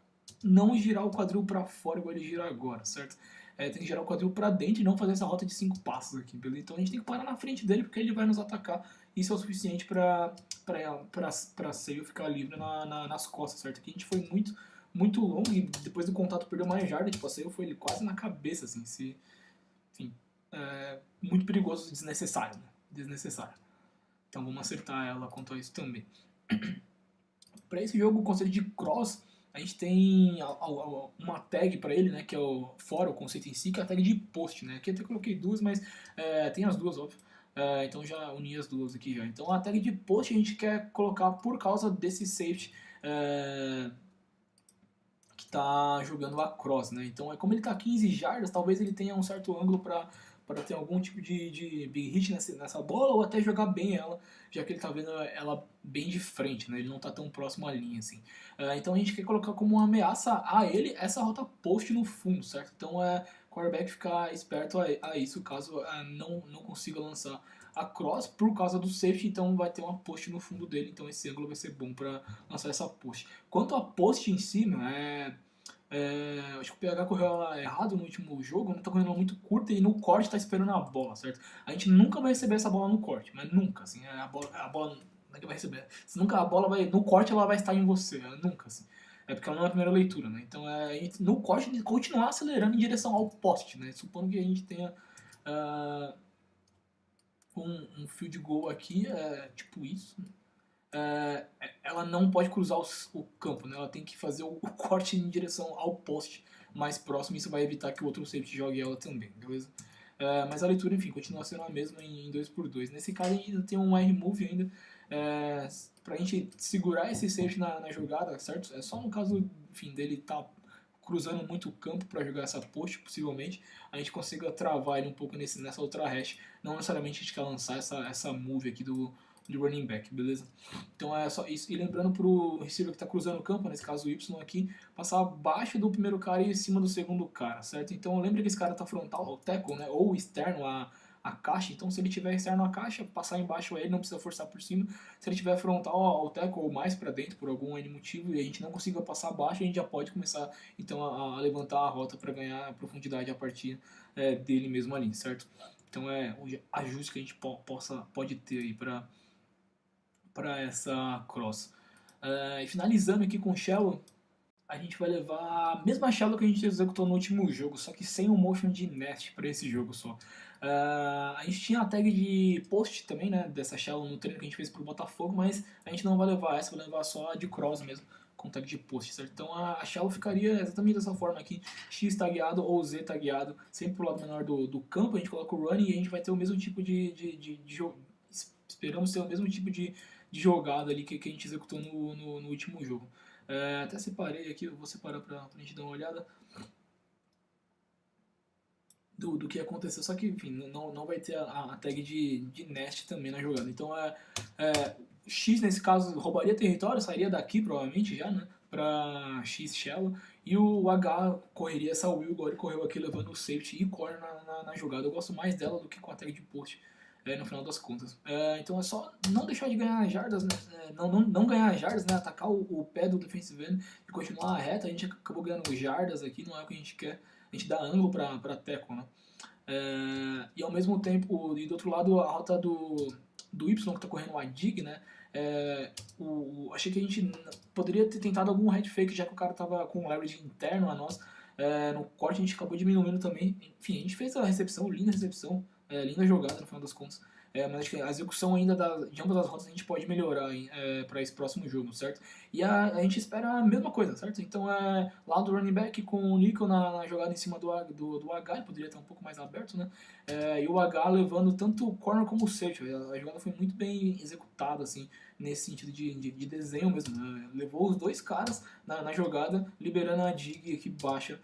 não girar o quadril para fora igual ele gira agora, certo? tem que gerar o quadril para dentro e não fazer essa rota de 5 passos aqui, beleza? Então a gente tem que parar na frente dele porque ele vai nos atacar. Isso é o suficiente para Sale ficar livre nas costas, certo? Aqui a gente foi muito longo e depois do contato perdeu mais jarda, tipo, a Sale foi ele quase na cabeça, assim, enfim, muito perigoso e desnecessário, né? Desnecessário. Então vamos acertar ela quanto a isso também. Para esse jogo, o conceito de cross, a gente tem uma tag para ele, né, que é fora o conceito em si, que é a tag de post, né? Aqui eu até coloquei duas, mas tem as duas, óbvio. Então já uni as duas aqui já. Então a tag de post a gente quer colocar por causa desse safety que está jogando a cross, né? Então como ele está 15 jardas, talvez ele tenha um certo ângulo para ter algum tipo de big hit nessa bola ou até jogar bem ela, já que ele está vendo ela bem de frente, né? Ele não está tão próximo à linha assim. Então a gente quer colocar como uma ameaça a ele essa rota post no fundo, certo? Então o quarterback ficar esperto a isso caso não consiga lançar a cross por causa do safety, então vai ter uma post no fundo dele, então esse ângulo vai ser bom para lançar essa post. Quanto a post em si, acho que o PH correu errado no último jogo, não tá correndo ela muito curta e no corte tá esperando a bola, certo? A gente nunca vai receber essa bola no corte, mas nunca, assim, a bola não é que vai receber. Se nunca a bola vai, no corte ela vai estar em você, nunca, assim. É porque ela não é a primeira leitura, né? Então a gente, no corte ele continuar acelerando em direção ao poste, né? Supondo que a gente tenha um field goal aqui, tipo isso, ela não pode cruzar o campo, né? Ela tem que fazer o corte em direção ao poste mais próximo, isso vai evitar que o outro safety jogue ela também, beleza? Mas a leitura, enfim, continua sendo a mesma em 2x2. Nesse caso, a gente ainda tem um R-move ainda, pra gente segurar esse safety na jogada, certo? É só no caso, enfim, dele tá cruzando muito o campo para jogar essa post, possivelmente, a gente consiga travar ele um pouco nessa outra hash. Não necessariamente a gente quer lançar essa move aqui do running back, beleza? Então é só isso. E lembrando pro receiver que está cruzando o campo, nesse caso o Y aqui, passar abaixo do primeiro cara e em cima do segundo cara, certo? Então lembra que esse cara está frontal ao tackle, né? Ou externo a caixa. Então se ele tiver externo à caixa, passar embaixo a ele, não precisa forçar por cima. Se ele tiver frontal ao tackle ou mais para dentro por algum motivo e a gente não consiga passar abaixo, a gente já pode começar então a levantar a rota para ganhar profundidade a partir dele mesmo ali, certo? Então o ajuste que a gente pode ter aí para essa cross. E finalizando aqui com o Shallow, a gente vai levar a mesma Shallow que a gente executou no último jogo, só que sem o motion de nest para esse jogo só. A gente tinha a tag de post também, né, dessa Shallow no treino que a gente fez pro Botafogo, mas a gente não vai levar essa, vai levar só a de cross mesmo, com tag de post, certo? Então a Shallow ficaria exatamente dessa forma aqui, X tagueado ou Z tagueado, sempre pro lado menor do campo, a gente coloca o running e a gente vai ter o mesmo tipo de jogo. Esperamos ter o mesmo tipo de jogada ali que a gente executou no último jogo. Até separei aqui, eu vou separar pra gente dar uma olhada do que aconteceu, só que enfim, não vai ter a tag de nest também na jogada. Então X nesse caso roubaria território, sairia daqui provavelmente já, né? Pra X shallow, e o H correria essa will, igual ele correu aqui levando o safety e corner na jogada. Eu gosto mais dela do que com a tag de post. No final das contas. Então é só não deixar de ganhar jardas, né? Não ganhar jardas, né? Atacar o pé do defensive end e continuar reta. A gente acabou ganhando jardas aqui, não é o que a gente quer. A gente dá ângulo para tackle, né? E ao mesmo tempo, e do outro lado, a rota do Y que está correndo a dig, né? Achei que a gente poderia ter tentado algum head fake, já que o cara tava com um leverage interno a nós. No corte a gente acabou diminuindo também. Enfim, a gente fez a recepção, linda recepção. Linda jogada no final das contas. Mas acho que a execução ainda de ambas as rotas a gente pode melhorar para esse próximo jogo, certo? E a gente espera a mesma coisa, certo? Então lá do running back com o Nico na jogada em cima do H, ele poderia estar um pouco mais aberto, né? E o H levando tanto o corner como o safety. A jogada foi muito bem executada, assim, nesse sentido de desenho mesmo. Né? Levou os dois caras na jogada, liberando a dig aqui baixa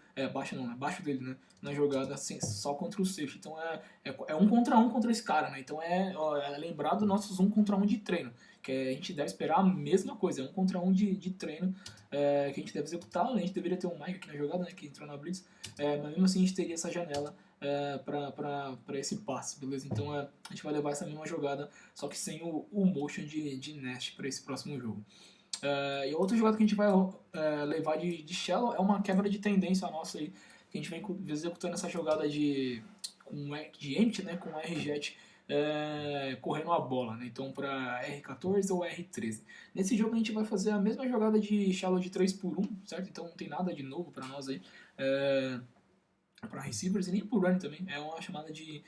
não, né? Baixo dele, né? Na jogada assim, só contra o safety. Então é um contra esse cara, né? Então é lembrar dos nossos 1 contra 1 de treino. Que a gente deve esperar a mesma coisa, é 1 contra 1 de treino que a gente deve executar. A gente deveria ter um Mike aqui na jogada, né? Que entrou na Blitz. Mas mesmo assim a gente teria essa janela para esse passe, beleza? Então a gente vai levar essa mesma jogada, só que sem o motion de nest para esse próximo jogo. E outra jogada que a gente vai levar de shallow é uma quebra de tendência nossa aí, que a gente vem executando essa jogada de empty, né, com R-Jet correndo a bola, né? Então para R14 ou R13. Nesse jogo a gente vai fazer a mesma jogada de shallow de 3x1, certo? Então não tem nada de novo para nós aí, para receivers e nem por run também. É uma chamada de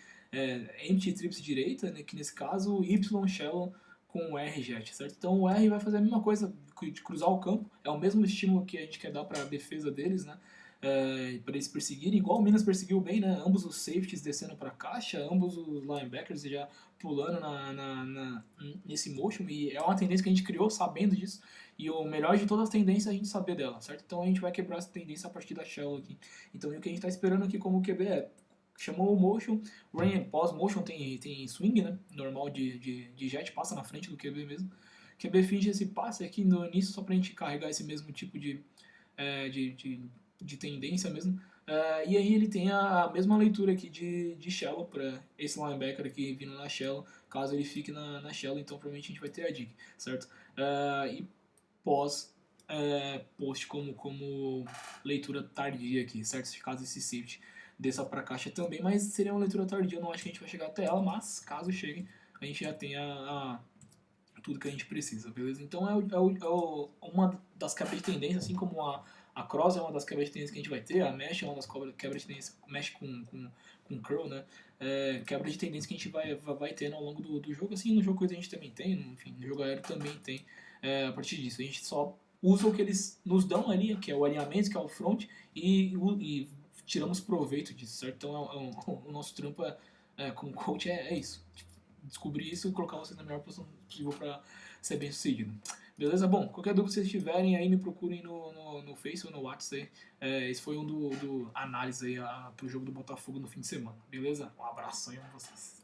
empty trips direita, né? Que nesse caso Y shallow com o R-Jet, certo? Então o R vai fazer a mesma coisa de cruzar o campo, é o mesmo estímulo que a gente quer dar para a defesa deles, né? Para eles perseguirem, igual o Minas perseguiu bem, né? Ambos os safeties descendo para a caixa, ambos os linebackers já pulando nesse motion, e é uma tendência que a gente criou sabendo disso, e o melhor de todas as tendências é a gente saber dela, certo? Então a gente vai quebrar essa tendência a partir da shell aqui. Então o que a gente está esperando aqui como QB chamou o motion, pós-motion tem swing, né? Normal de jet, passa na frente do QB mesmo. QB finge esse passe aqui no início só pra gente carregar esse mesmo tipo de tendência mesmo. E aí ele tem a mesma leitura aqui de shallow para esse linebacker aqui vindo na shallow, caso ele fique na shallow, então provavelmente a gente vai ter a dig, certo? E post como leitura tardia aqui, certo? Caso esse safety desça para a caixa também, mas seria uma leitura tardia, eu não acho que a gente vai chegar até ela, mas caso chegue, a gente já tem tudo que a gente precisa, beleza? Então uma das quebras de tendência, assim como a cross é uma das quebras de tendência que a gente vai ter, a mesh é uma das quebras de tendência, mesh com curl, né? Quebra de tendência que a gente vai tendo ao longo do jogo, assim, no jogo corrido a gente também tem, enfim, no jogo aéreo também tem. A partir disso, a gente só usa o que eles nos dão ali, que é o alinhamento, que é o front, e tiramos proveito disso, certo? Então o nosso trampo como coach é isso. Descobrir isso e colocar vocês na melhor posição possível para ser bem sucedido. Beleza? Bom, qualquer dúvida que vocês tiverem aí, me procurem no Face ou no WhatsApp. Esse foi um do análise aí pro jogo do Botafogo no fim de semana. Beleza? Um abraço aí a vocês.